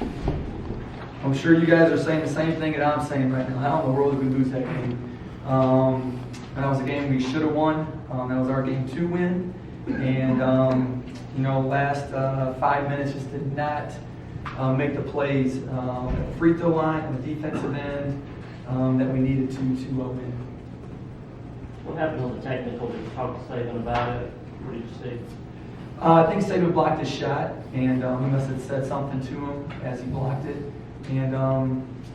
I'm sure you guys are saying the same thing that I'm saying right now. How in the world did we lose that game? That was a game we should have won. That was our game to win. And, last 5 minutes just did not make the plays at the free throw line and the defensive end that we needed to win. What happened on the technical? Did you talk to Saban about it? What did you see? I think Saban blocked his shot, and he must have said something to him as he blocked it. And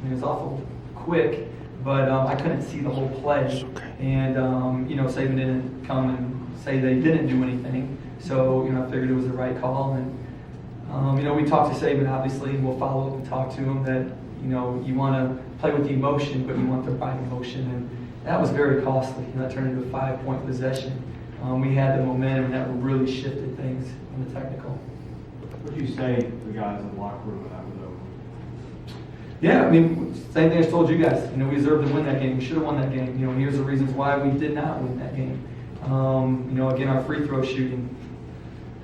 it was awful quick, but I couldn't see the whole play. And, Saban didn't come and say they didn't do anything. So, I figured it was the right call. And, we talked to Saban, obviously, and we'll follow up and talk to him that, you want to play with the emotion, but you want the right emotion. And that was very costly. That turned into a 5-point possession. We had the momentum that really shifted things in the technical. What did you say to the guys in the locker room when that was over? Yeah, same thing I told you guys. We deserved to win that game. We should have won that game. And here's the reasons why we did not win that game. Again, our free throw shooting.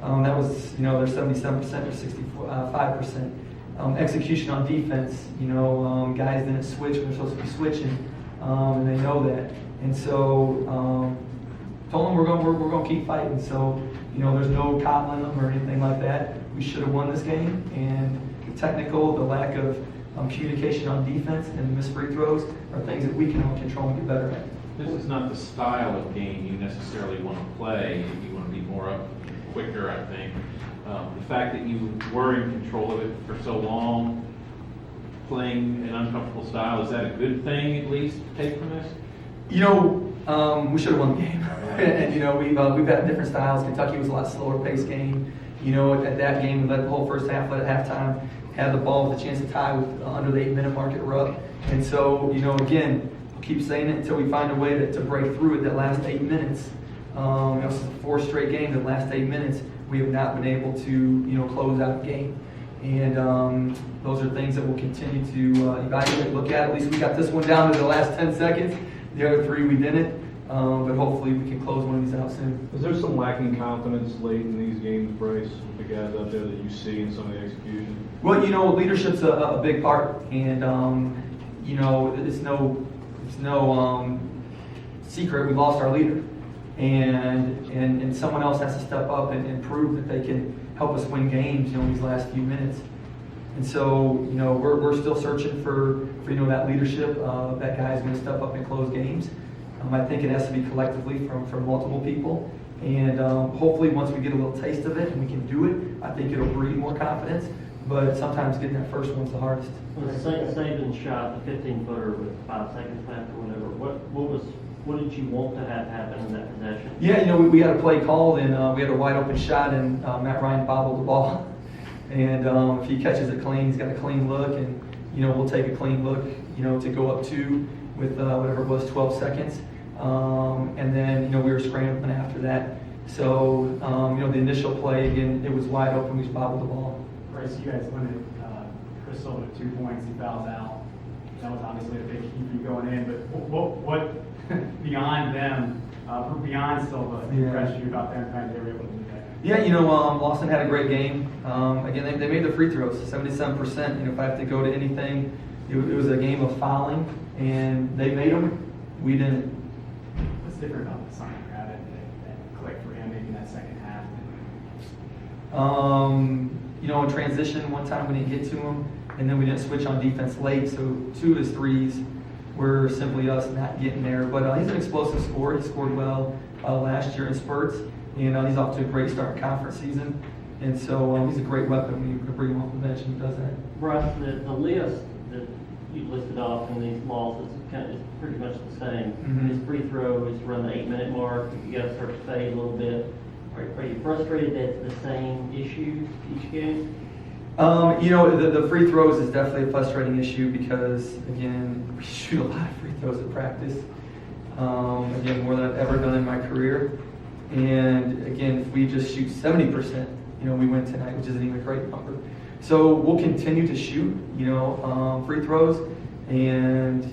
That was, they're 77% or 65%. Execution on defense. Guys didn't switch when they're supposed to be switching, and they know that. And so, told them we're going to keep fighting. So, there's no coddling them or anything like that. We should have won this game. And the technical, the lack of communication on defense and the missed free throws are things that we can all control and get better at. This is not the style of game you necessarily want to play. You want to be more up, quicker, I think. The fact that you were in control of it for so long, playing an uncomfortable style, is that a good thing at least to take from this? We should have won the game. And, we've had different styles. Kentucky was a lot slower paced game. At that game, we led the whole first half, led at halftime, had the ball with a chance to tie with under the 8-minute mark at Rupp. And so, again, I'll keep saying it until we find a way to break through it that last 8 minutes. This is the 4th straight game, the last 8 minutes, we have not been able to, close out the game. And those are things that we'll continue to evaluate, look at. At least we got this one down to the last 10 seconds. The other 3 we didn't. But hopefully we can close one of these out soon. Is there some lacking confidence late in these games, Bryce, with the guys out there that you see in some of the execution? Well, leadership's a big part. And, it's no secret we lost our leader. And someone else has to step up and prove that they can help us win games, in these last few minutes. And so, we're still searching for that leadership. That guy's going to step up and close games. I think it has to be collectively from multiple people. And hopefully once we get a little taste of it and we can do it, I think it'll breed more confidence. But sometimes getting that first one's the hardest. When Saban shot the 15-footer with 5 seconds left or whatever, what did you want to have happen in that possession? Yeah, we had a play called and we had a wide open shot and Matt Ryan bobbled the ball. And if he catches it clean, he's got a clean look, and we'll take a clean look, to go up 2 with whatever it was, 12 seconds. And then, we were scrambling after that. So, the initial play, again, it was wide open. We just bobbled the ball. Bryce, you guys limited Chris Silva to 2 points. He fouls out. That was obviously a big key for you going in. But what beyond them, beyond Silva, impressed you about their fact they were able to do that? Yeah, Lawson had a great game. Again, they made the free throws, 77%. If I have to go to anything, it was a game of fouling, and they made them. We didn't. What's different about the Simon Rabbit that clicked for him maybe in that second half? In transition, one time we didn't get to him, and then we didn't switch on defense late, so 2 of his threes were simply us not getting there. But he's an explosive scorer. He scored well last year in spurts, and he's off to a great start in conference season. And so he's a great weapon when you bring him off the bench and he does that. Bryce, the list that you listed off in these losses is pretty much the same. Mm-hmm. His free throw is around the 8-minute mark. You got to start to fade a little bit. Are you frustrated that it's the same issue each game? The free throws is definitely a frustrating issue because, again, we shoot a lot of free throws at practice. Again, more than I've ever done in my career. And, again, if we just shoot 70%, we win tonight, which isn't even a great number. So we'll continue to shoot, free throws. And,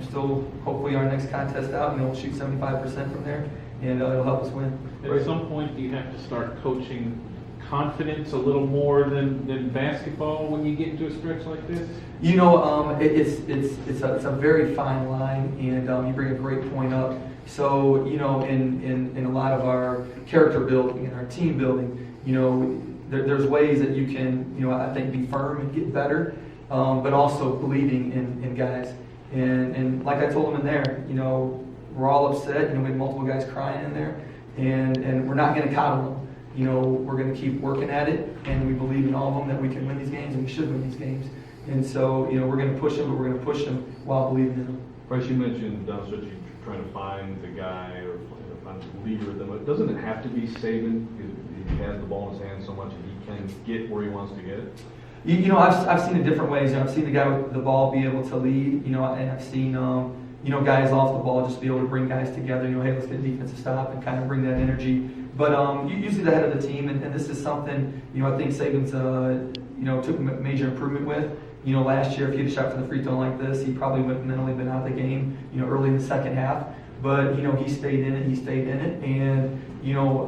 still, hopefully our next contest out, we'll shoot 75% from there. And it'll help us win. At some point, you have to start coaching confidence a little more than basketball when you get into a stretch like this? You know, it's a very fine line, and you bring a great point up. So, you know, in a lot of our character building and our team building, you know, there's ways that you can, you know, I think be firm and get better, but also believing in guys. And like I told them in there, you know, we're all upset. You know, we had multiple guys crying in there, and we're not going to coddle them. You know, we're going to keep working at it, and we believe in all of them that we can win these games, and we should win these games. And so, you know, we're going to push them, but we're going to push them while believing in them. Bryce, you mentioned down the stretch you're trying to find the guy or find the leader of them. Doesn't it have to be Saban? He has the ball in his hand so much, and he can get where he wants to get it. You know, I've seen it different ways. You know, I've seen the guy with the ball be able to lead. You know, and I've seen you know, guys off the ball just be able to bring guys together. You know, hey, let's get a defensive stop and kind of bring that energy. But usually the head of the team, and this is something, you know, I think Saban's you know, took major improvement with. You know, last year if he had a shot for the free throw like this, he probably would have mentally been out of the game. You know, early in the second half. But you know, he stayed in it, and you know,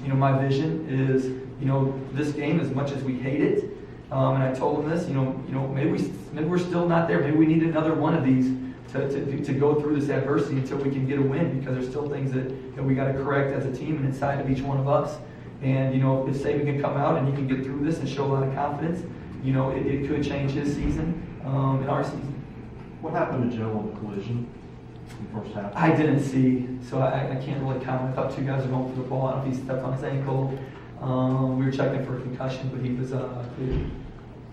my vision is, you know, this game, as much as we hate it, and I told him this, you know, maybe we're still not there. Maybe we need another one of these to go through this adversity until we can get a win, because there's still things that we got to correct as a team and inside of each one of us. And you know, if Saban can come out and he can get through this and show a lot of confidence, you know, it could change his season and our season. What happened to Joe on the collision in the first half? I didn't see, so I can't really comment. I thought two guys were going for the ball. I don't know if he stepped on his ankle. We were checking for a concussion, but he was clear.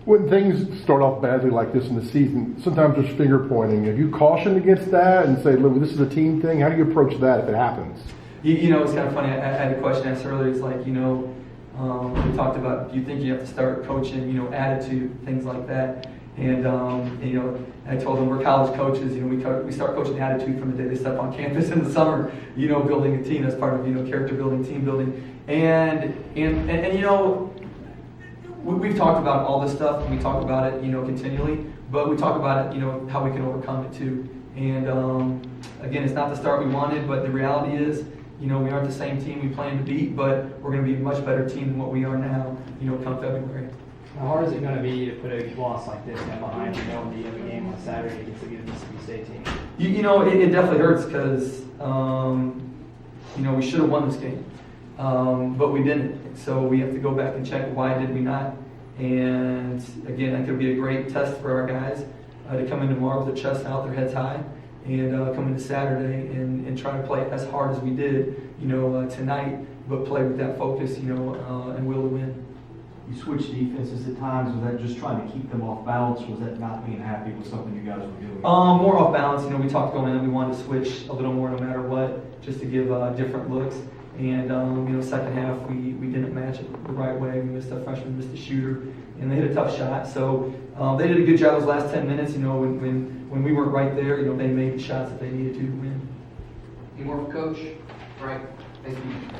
When things start off badly like this in the season, sometimes there's finger pointing. Have you cautioned against that and say, look, this is a team thing? How do you approach that if it happens? You know, it's kind of funny. I had a question asked earlier. It's like, you know, we talked about, do you think you have to start coaching, you know, attitude, things like that. And you know, I told them we're college coaches. You know, we start coaching attitude from the day they step on campus in the summer. You know, building a team as part of, you know, character building, team building, and you know, we've talked about all this stuff, and we talk about it, you know, continually. But we talk about it, you know, how we can overcome it too. And again, it's not the start we wanted, but the reality is, you know, we aren't the same team we plan to beat, but we're going to be a much better team than what we are now, you know, come February. How hard is it going to be to put a loss like this behind you know the other game on Saturday against the Mississippi State team? You know, it definitely hurts because, you know, we should have won this game, but we didn't. So we have to go back and check why did we not. And again, that could be a great test for our guys to come in tomorrow with their chests out, their heads high, and come into Saturday and try to play as hard as we did, you know, tonight, but play with that focus, you know, and will to win. You switched defenses at times. Was that just trying to keep them off balance? Was that not being happy with something you guys were doing? More off balance. You know, we talked going in that we wanted to switch a little more no matter what, just to give different looks. And you know, second half we didn't match it the right way. We missed a freshman, missed a shooter, and they hit a tough shot. So they did a good job those last 10 minutes. You know, when we weren't right there, you know, they made the shots that they needed to win. Any more for Coach? Right. Thank you.